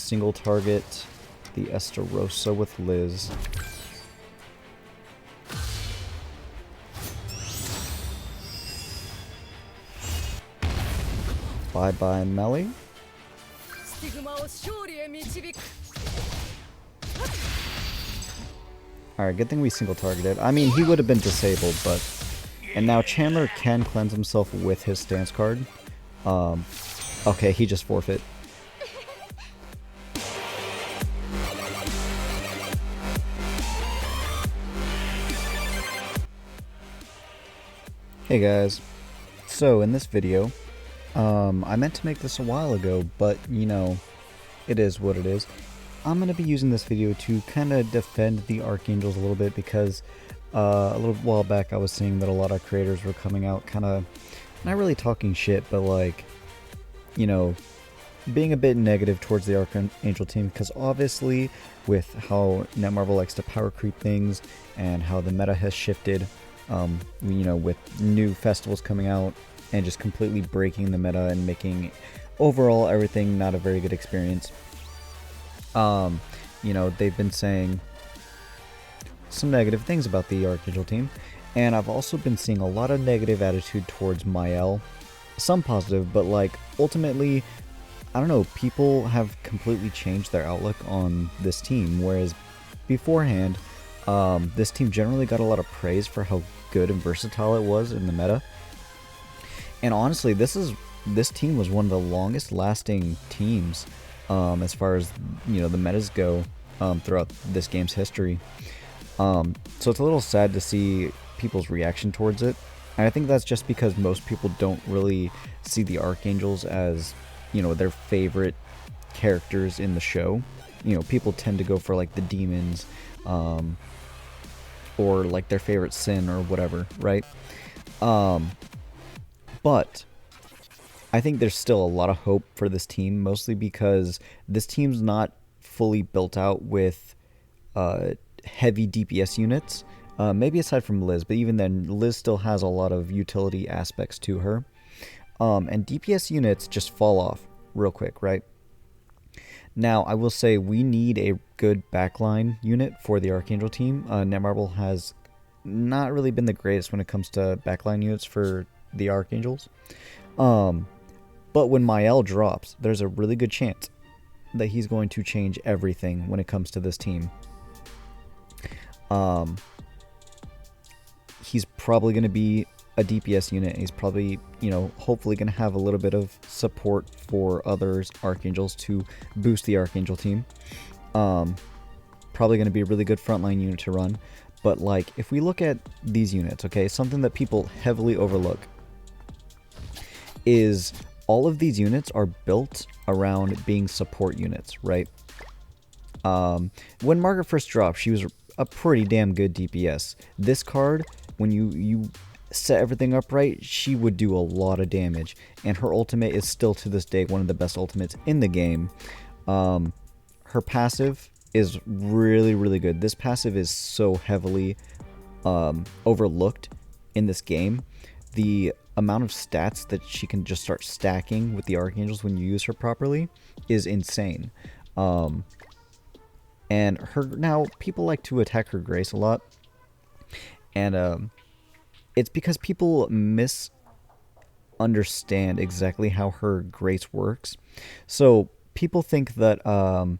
single target the Estarossa with Liz. Bye-bye, Melly. Alright, good thing we single targeted. I mean, he would have been disabled, but... And now Chandler can cleanse himself with his stance card. Okay, he just forfeit. Hey guys. So, in this video, I meant to make this a while ago, but, you know, it is what it is. I'm going to be using this video to kind of defend the Archangels a little bit because a little while back I was seeing that a lot of creators were coming out kind of, not really talking shit, but like, you know, being a bit negative towards the Archangel team because obviously with how Netmarble likes to power creep things and how the meta has shifted, you know, with new festivals coming out and just completely breaking the meta and making overall everything not a very good experience. You know, they've been saying some negative things about the Archangel team, and I've also been seeing a lot of negative attitude towards Mael. Some positive, but like ultimately, I don't know, people have completely changed their outlook on this team, whereas beforehand, this team generally got a lot of praise for how good and versatile it was in the meta. And honestly, this team was one of the longest lasting teams as far as, you know, the metas go throughout this game's history. So it's a little sad to see people's reaction towards it. And I think that's just because most people don't really see the Archangels as, you know, their favorite characters in the show. You know, people tend to go for like the demons or like their favorite sin or whatever, right? But I think there's still a lot of hope for this team, mostly because this team's not fully built out with heavy DPS units. Maybe aside from Liz, but even then, Liz still has a lot of utility aspects to her. And DPS units just fall off real quick, right? Now, I will say we need a good backline unit for the Archangel team. Netmarble has not really been the greatest when it comes to backline units for the Archangels. But when Mael drops, there's a really good chance that he's going to change everything when it comes to this team. He's probably going to be a DPS unit. He's probably, you know, hopefully going to have a little bit of support for other Archangels to boost the Archangel team. Probably going to be a really good frontline unit to run. But like, if we look at these units, okay, something that people heavily overlook is all of these units are built around being support units, right? When Margaret first dropped, she was a pretty damn good DPS. This card, when you set everything up right, she would do a lot of damage, and her ultimate is still to this day one of the best ultimates in the game. Her passive is really, really good. This passive is so heavily overlooked in this game. The amount of stats that she can just start stacking with the Archangels when you use her properly is insane. And her, now people like to attack her Grace a lot, and it's because people misunderstand exactly how her Grace works. So people think that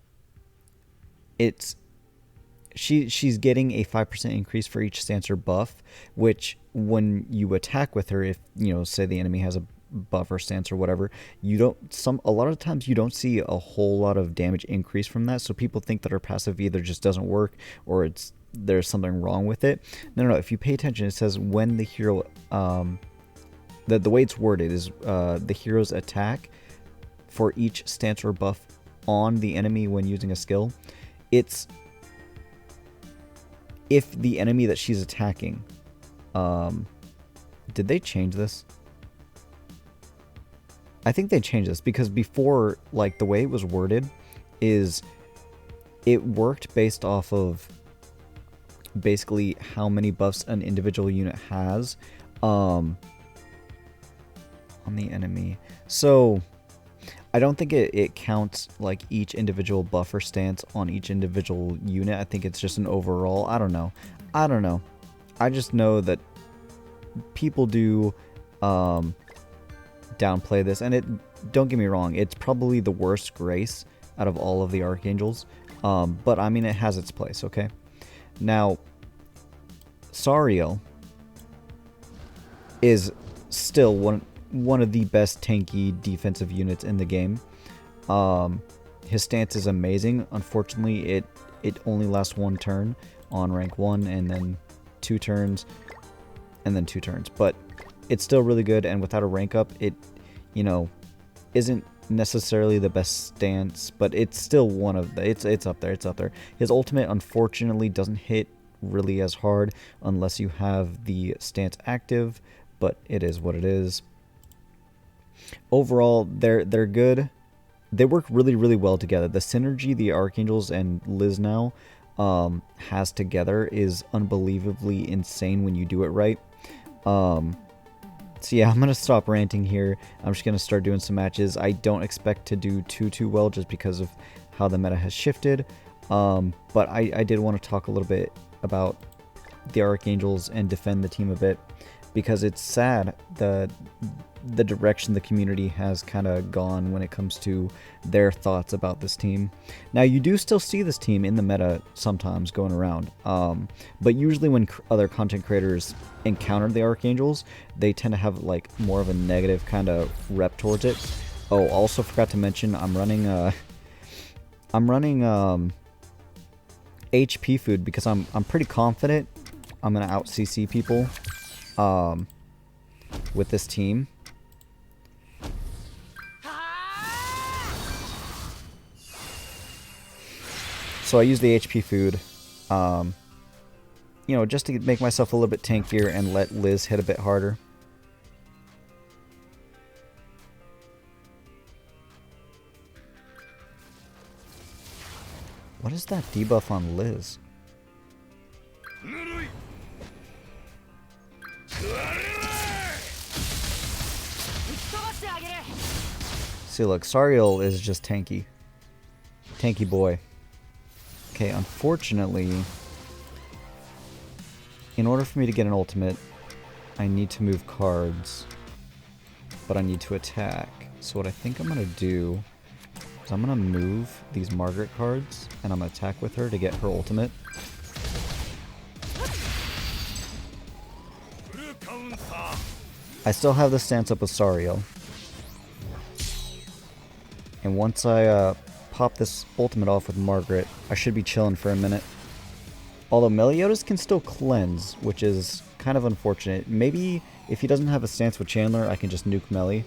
she's getting a 5% increase for each stance or buff, which when you attack with her, if, you know, say the enemy has a buff or stance or whatever, a lot of times you don't see a whole lot of damage increase from that. So people think that her passive either just doesn't work or there's something wrong with it. No, if you pay attention, it says when the hero, the way it's worded is the hero's attack for each stance or buff on the enemy when using a skill. It's if the enemy that she's attacking, did they change this? I think they changed this because before, like, the way it was worded is it worked based off of basically how many buffs an individual unit has on the enemy. So I don't think it counts like each individual buffer stance on each individual unit. I think it's just an overall. I don't know. I don't know. I just know that people do downplay this, and don't get me wrong, it's probably the worst grace out of all of the Archangels, but I mean, it has its place. Okay, now Sariel is still one of the best tanky defensive units in the game. His stance is amazing. Unfortunately, it only lasts 1 turn on rank 1, and then 2 turns, and then 2 turns. But it's still really good, and without a rank up, it, you know, isn't necessarily the best stance, but it's still one of the, it's up there, it's up there. His ultimate, unfortunately, doesn't hit really as hard unless you have the stance active, but it is what it is. Overall, they're good. They work really, really well together. The synergy the Archangels and Liz now has together is unbelievably insane when you do it right. So yeah, I'm going to stop ranting here. I'm just going to start doing some matches. I don't expect to do too well just because of how the meta has shifted. But I did want to talk a little bit about the Archangels and defend the team a bit, because it's sad the direction the community has kind of gone when it comes to their thoughts about this team. Now, you do still see this team in the meta sometimes going around, but usually when other content creators encounter the Archangels, they tend to have like more of a negative kind of rep towards it. Oh, also forgot to mention, I'm running HP food because I'm pretty confident I'm gonna out CC people with this team. So I use the HP food, you know, just to make myself a little bit tankier and let Liz hit a bit harder. What is that debuff on Liz? See, look, Sariel is just tanky. Tanky boy. Okay, unfortunately, in order for me to get an ultimate, I need to move cards, but I need to attack. So what I think I'm going to do is I'm going to move these Margaret cards, and I'm going to attack with her to get her ultimate. I still have the stance up with Sariel. And once I pop this ultimate off with Margaret, I should be chilling for a minute. Although Meliodas can still cleanse, which is kind of unfortunate. Maybe if he doesn't have a stance with Chandler, I can just nuke Meli.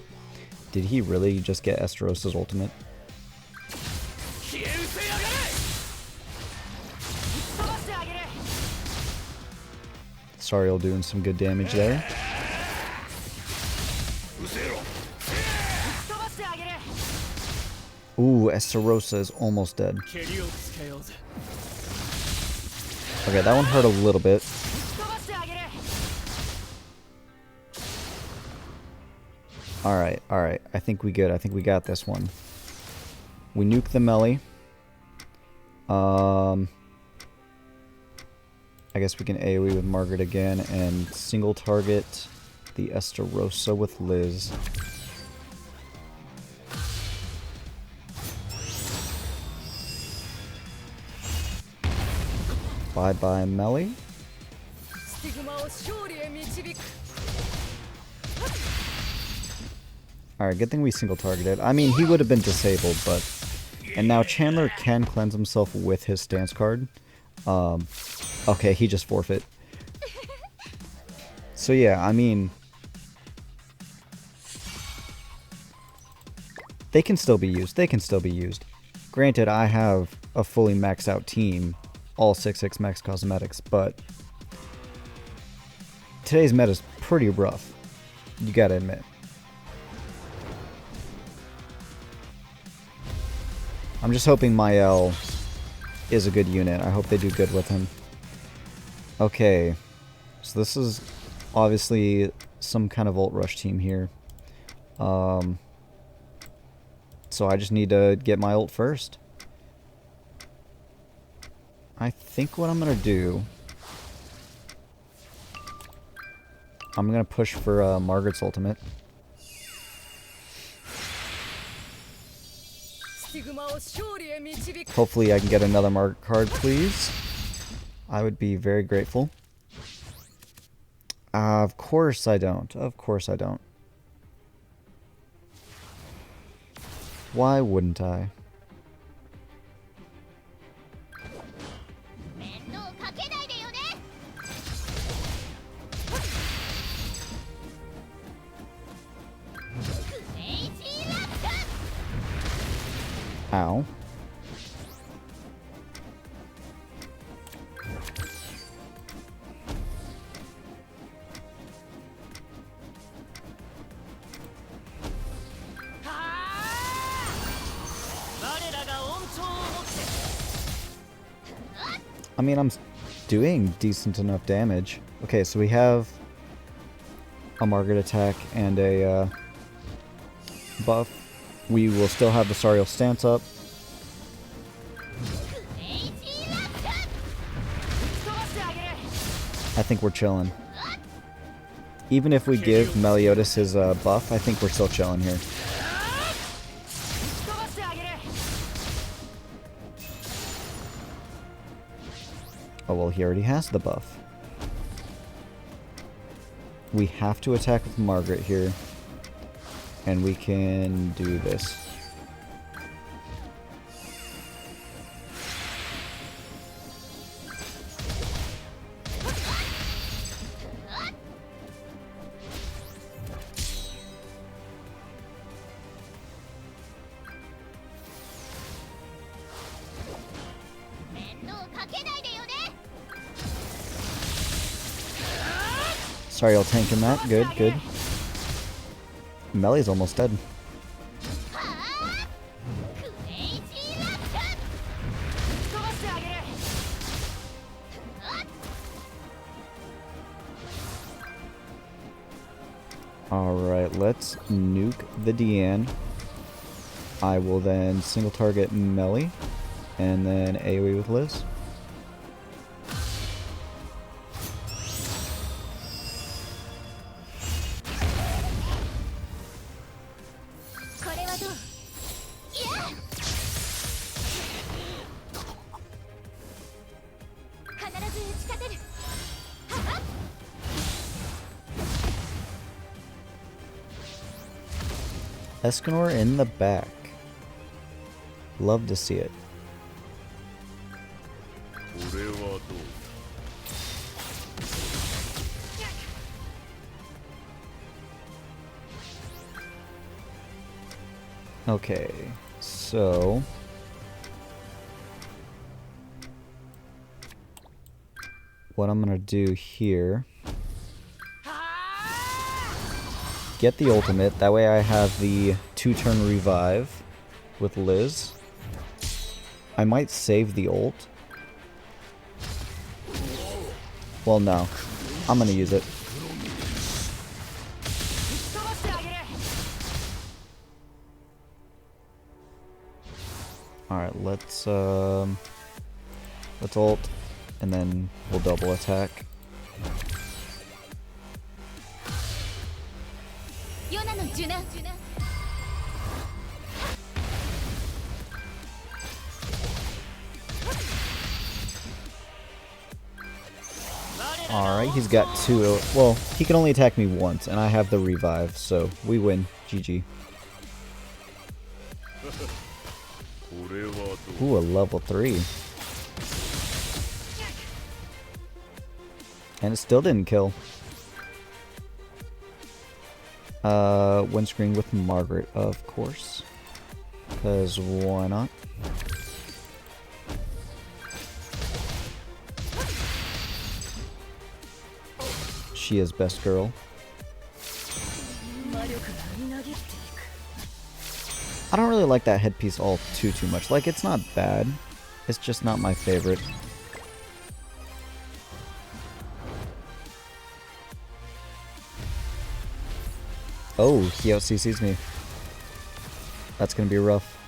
Did he really just get Esterosa's ultimate? Sariel doing some good damage there. Ooh, Esterosa is almost dead. Okay, that one hurt a little bit. Alright, alright. I think we good. I think we got this one. We nuke the Meli. I guess we can AoE with Margaret again and single target the Esterosa with Liz. Bye-bye, Meli. Alright, good thing we single targeted. I mean, he would have been disabled, but... And now Chandler can cleanse himself with his stance card. Okay, he just forfeit. So yeah, I mean... They can still be used. They can still be used. Granted, I have a fully maxed out team. All 6/6 max cosmetics, but... Today's meta is pretty rough. You gotta admit. I'm just hoping Mael is a good unit. I hope they do good with him. Okay. So this is obviously some kind of ult rush team here. So I just need to get my ult first. I think what I'm gonna do... I'm gonna push for Margaret's ultimate. Hopefully I can get another Margaret card, please. I would be very grateful. Of course I don't. Of course I don't. Why wouldn't I? Ow. I mean, I'm doing decent enough damage. Okay, so we have a Margaret attack and a buff. We will still have the Sariel stance up. I think we're chilling. Even if we give Meliodas his buff, I think we're still chilling here. Oh, well, he already has the buff. We have to attack with Margaret here. And we can do this. Sorry, I'll tank him that. Good, good. Melly's almost dead. Alright, let's nuke the Deanne. I will then single target Melly, and then AoE with Liz. Escanor in the back. Love to see it. Okay, so what I'm gonna do here, get the ultimate, that way I have the 2-turn revive with Liz. I might save the ult. Well, no, I'm gonna use it. Alright, let's ult, and then we'll double attack. Alright, he's got 2. Well, he can only attack me once, and I have the revive, so we win. GG. Ooh, a level 3. And it still didn't kill. Windscreen with Margaret, of course. Because why not? She is best girl. I don't really like that headpiece all too much. Like, it's not bad. It's just not my favorite. Oh, he out-CCs me. That's gonna be rough.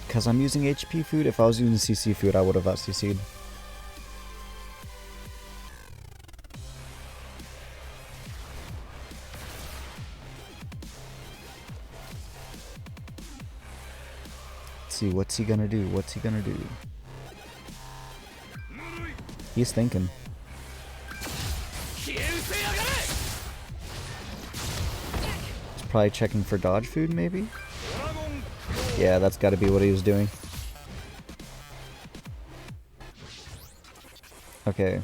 Because I'm using HP food. If I was using CC food, I would have out-CC'd. Let's see, what's he gonna do? What's he gonna do? He's thinking. He's probably checking for dodge food, maybe? Yeah, that's gotta be what he was doing. Okay.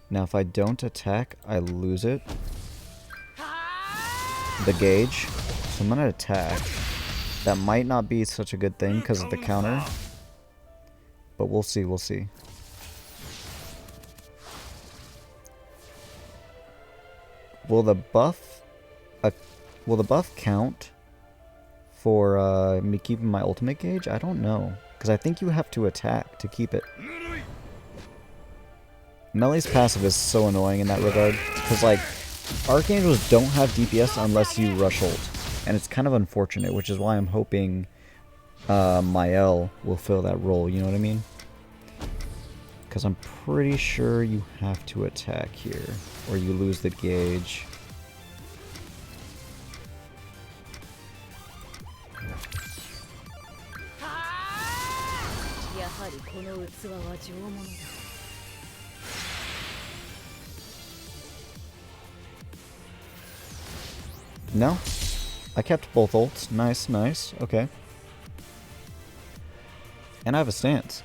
Now if I don't attack, I lose it. The gauge. So I'm gonna attack. That might not be such a good thing because of the counter. But we'll see, we'll see. Will the buff count for me keeping my ultimate gauge? I don't know. Because I think you have to attack to keep it. Melee's passive is so annoying in that regard. Because, like, Archangels don't have DPS unless you rush ult. And it's kind of unfortunate, which is why I'm hoping Mael will fill that role, you know what I mean? Because I'm pretty sure you have to attack here, or you lose the gauge. No? I kept both ults. Nice, nice. Okay. And I have a stance.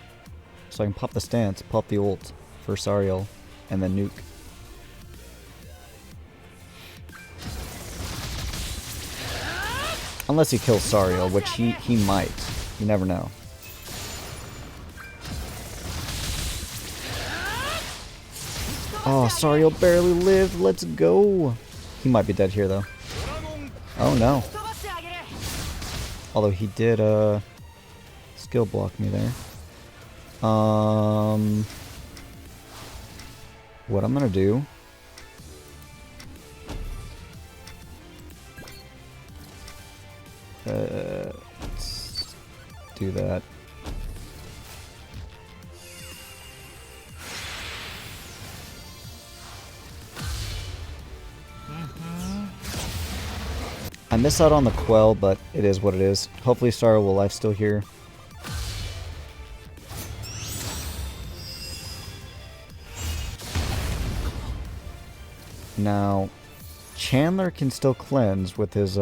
So I can pop the stance, pop the ult for Sariel, and then nuke. Unless he kills Sariel, which he might. You never know. Oh, Sariel barely lived. Let's go. He might be dead here, though. Oh, no. Although he did, skill block me there. What I'm gonna do... let's do that. I miss out on the Quell, but it is what it is. Hopefully Star will life still here. Now, Chandler can still cleanse with his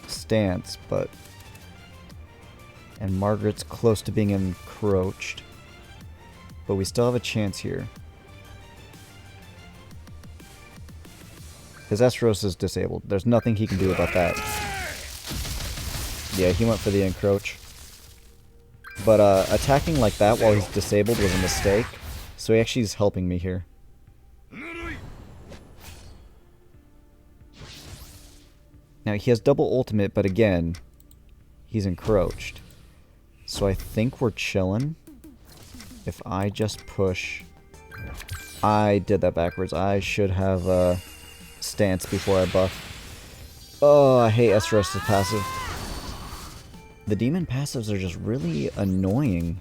stance, but... and Margaret's close to being encroached. But we still have a chance here. His Estros is disabled. There's nothing he can do about that. Yeah, he went for the encroach. But attacking like that while he's disabled was a mistake. So he actually is helping me here. Now he has double ultimate, but again, he's encroached. So I think we're chilling. If I just push... I did that backwards. I should have stance before I buff. Oh, I hate Esteros' passive. The demon passives are just really annoying.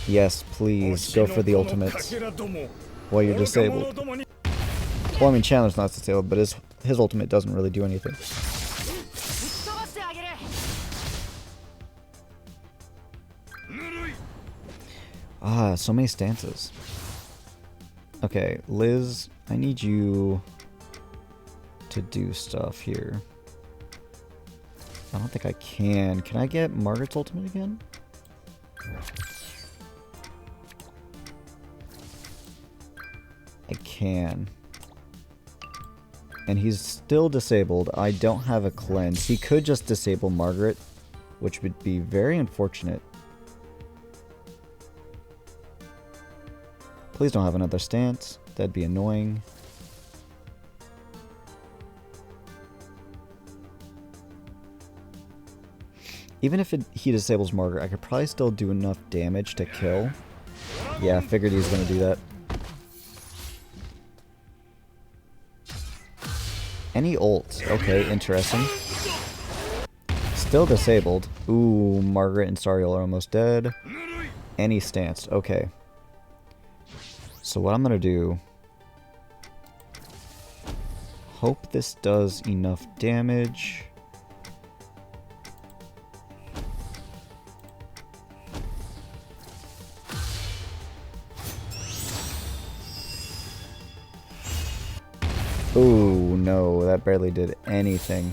Yes, please, go for the ultimates while you're disabled. Well, I mean, Chandler's not disabled, but his ultimate doesn't really do anything. Ah, so many stances. Okay, Liz, I need you to do stuff here. I don't think I can. Can I get Margaret's ultimate again? I can. And he's still disabled. I don't have a cleanse. He could just disable Margaret, which would be very unfortunate. Please don't have another stance. That'd be annoying. Even if he disables Margaret, I could probably still do enough damage to kill. Yeah, I figured he was going to do that. Any ults? Okay, interesting. Still disabled. Ooh, Margaret and Sariel are almost dead. Any stance. Okay. So what I'm going to do... Hope this does enough damage. Ooh, no, that barely did anything.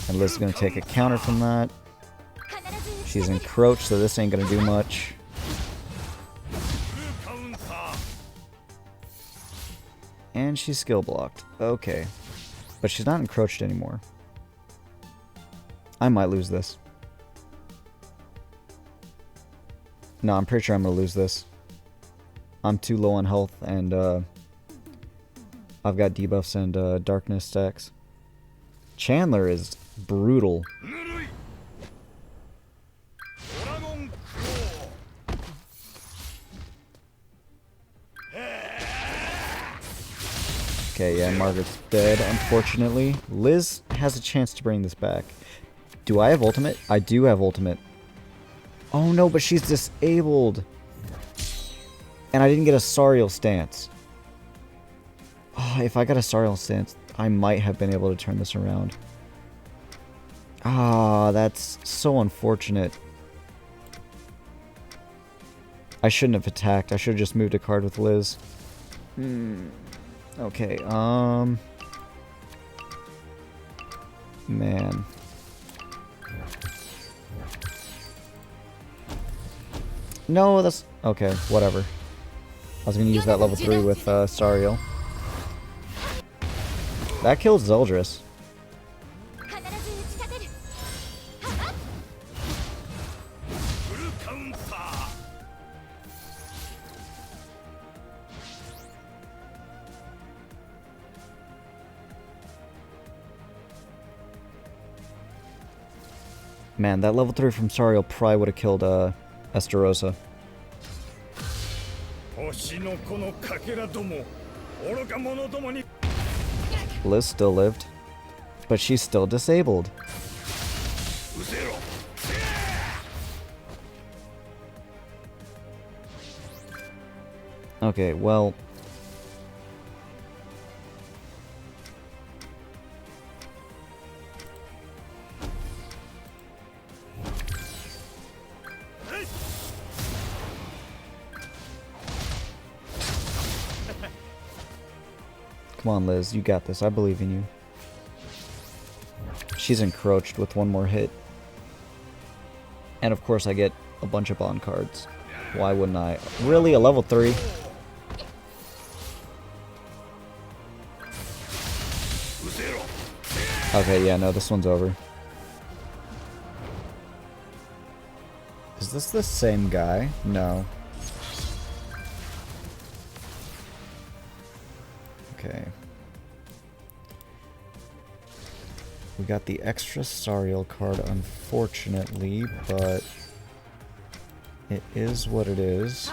And Liz is going to take a counter from that. She's encroached, so this ain't going to do much. And she's skill blocked. Okay. But she's not encroached anymore. I might lose this. No, I'm pretty sure I'm going to lose this. I'm too low on health, and I've got debuffs and darkness stacks. Chandler is brutal. Okay, yeah, Margaret's dead, unfortunately. Liz has a chance to bring this back. Do I have ultimate? I do have ultimate. Oh no, but she's disabled. And I didn't get a Sariel stance. Oh, if I got a Sariel stance, I might have been able to turn this around. Ah, that's so unfortunate. I shouldn't have attacked. I should have just moved a card with Liz. Okay, man. No, that's... Okay, whatever. I was gonna use that level 3 with Sariel. That kills Zeldris. Man, that level 3 from Sariel probably would have killed Esterosa. Liz still lived, but she's still disabled. Okay, well... Come on, Liz, you got this. I believe in you. She's encroached with one more hit. And of course I get a bunch of bond cards. Why wouldn't I? Really? A level 3? Okay, yeah, no, this one's over. Is this the same guy? No. Okay. We got the extra Sariel card, unfortunately, but it is what it is.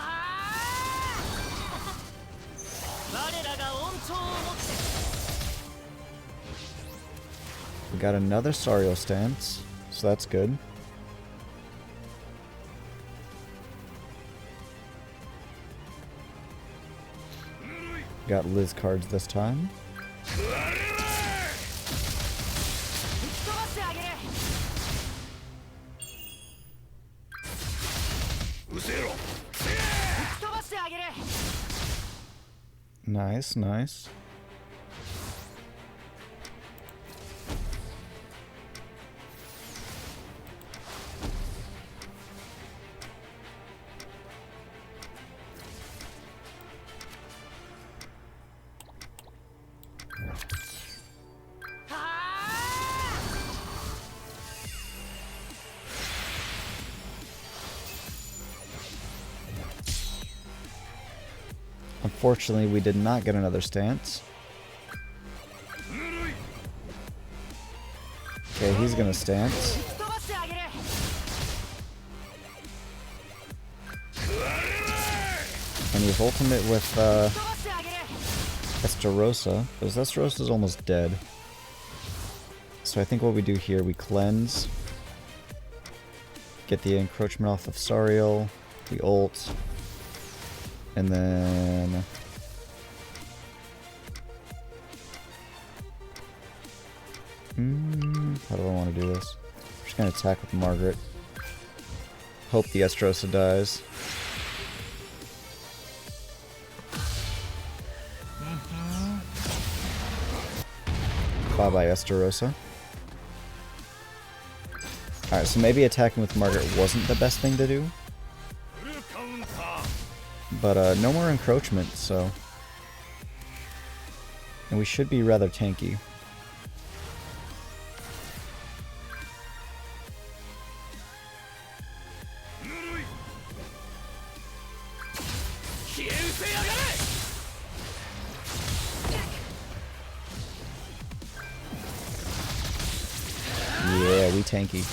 We got another Sariel stance, so that's good. Got Liz cards this time. Nice, nice. Unfortunately, we did not get another stance. Okay, he's gonna stance. And he has ultimate with Estarossa, but his Estarossa is almost dead. So I think what we do here, we cleanse, get the encroachment off of Sariel, we ult, and then how do I want to do this? I'm just gonna attack with Margaret. Hope the Estarossa dies. Bye bye Estarossa. Alright, so maybe attacking with Margaret wasn't the best thing to do. But no more encroachment, so. And we should be rather tanky. Yeah, we tanky.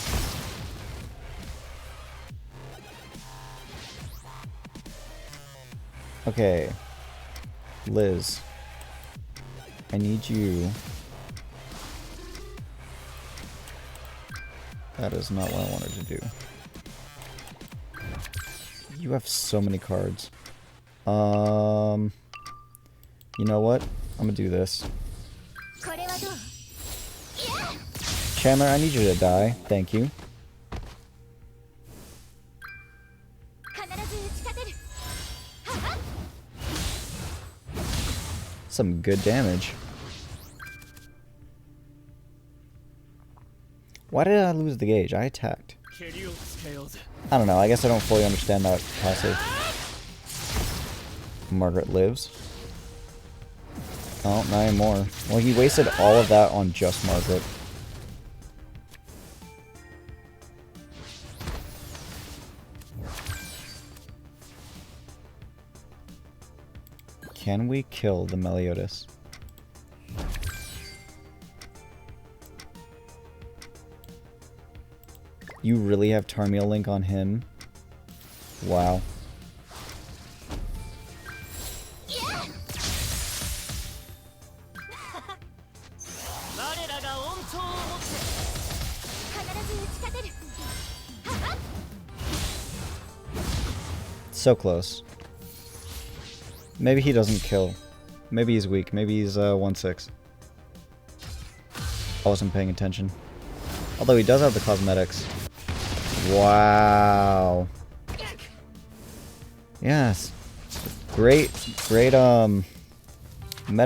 Okay. Liz. I need you. That is not what I wanted to do. You have so many cards. You know what? I'm gonna do this. Chandler, I need you to die. Thank you. Some good damage. Why did I lose the gauge? I attacked. I don't know. I guess I don't fully understand that passive. Margaret lives. Oh, not anymore. Well, he wasted all of that on just Margaret. Can we kill the Meliodas? You really have Tarmiel Link on him? Wow. So close. Maybe he doesn't kill. Maybe he's weak. Maybe he's 1-6. I wasn't paying attention. Although he does have the cosmetics. Wow. Yes. Great meta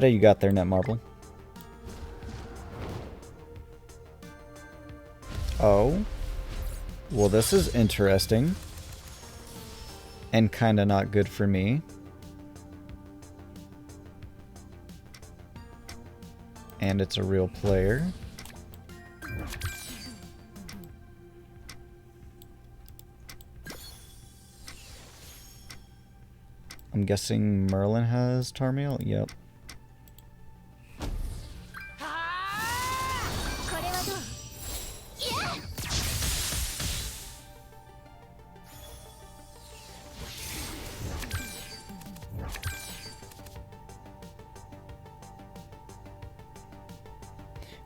you got there, Netmarble. Oh. Well, this is interesting. And kinda not good for me. And it's a real player. I'm guessing Merlin has Tarmiel? Yep.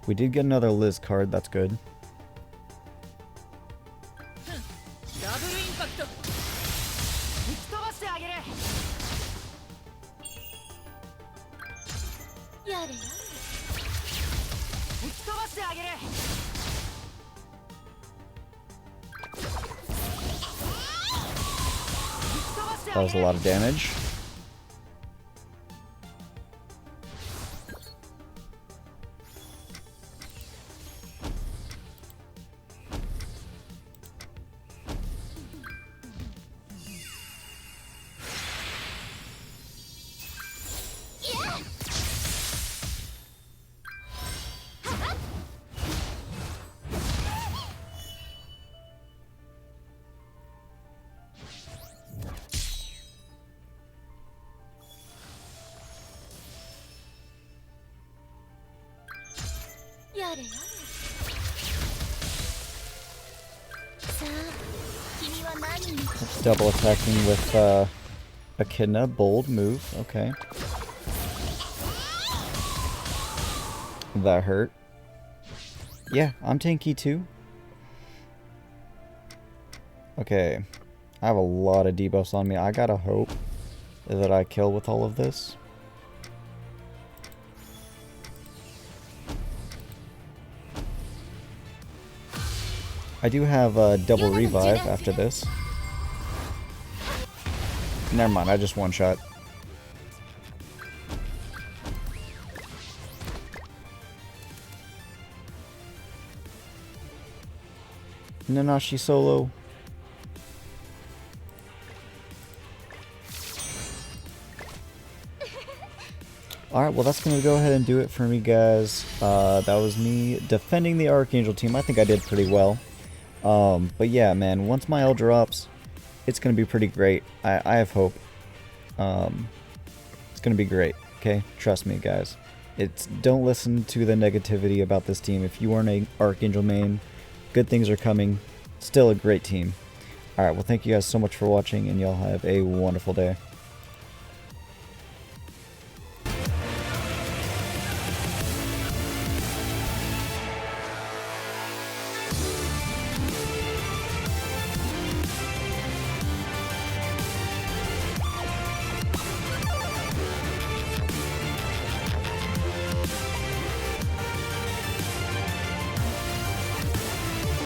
We did get another Liz card, that's good. That was a lot of damage. Double attacking with Echidna, bold move. Okay. That hurt. Yeah, I'm tanky too. Okay. I have a lot of debuffs on me. I gotta hope that I kill with all of this. I do have a double revive after this. Never mind, I just one-shot. Nanashi solo. Alright, well that's going to go ahead and do it for me, guys. That was me defending the Archangel team. I think I did pretty well. But yeah, man, once my L drops, it's going to be pretty great. I have hope. It's going to be great, okay? Trust me, guys. Don't listen to the negativity about this team. If you aren't an Archangel main, good things are coming. Still a great team. Alright, well thank you guys so much for watching, and y'all have a wonderful day.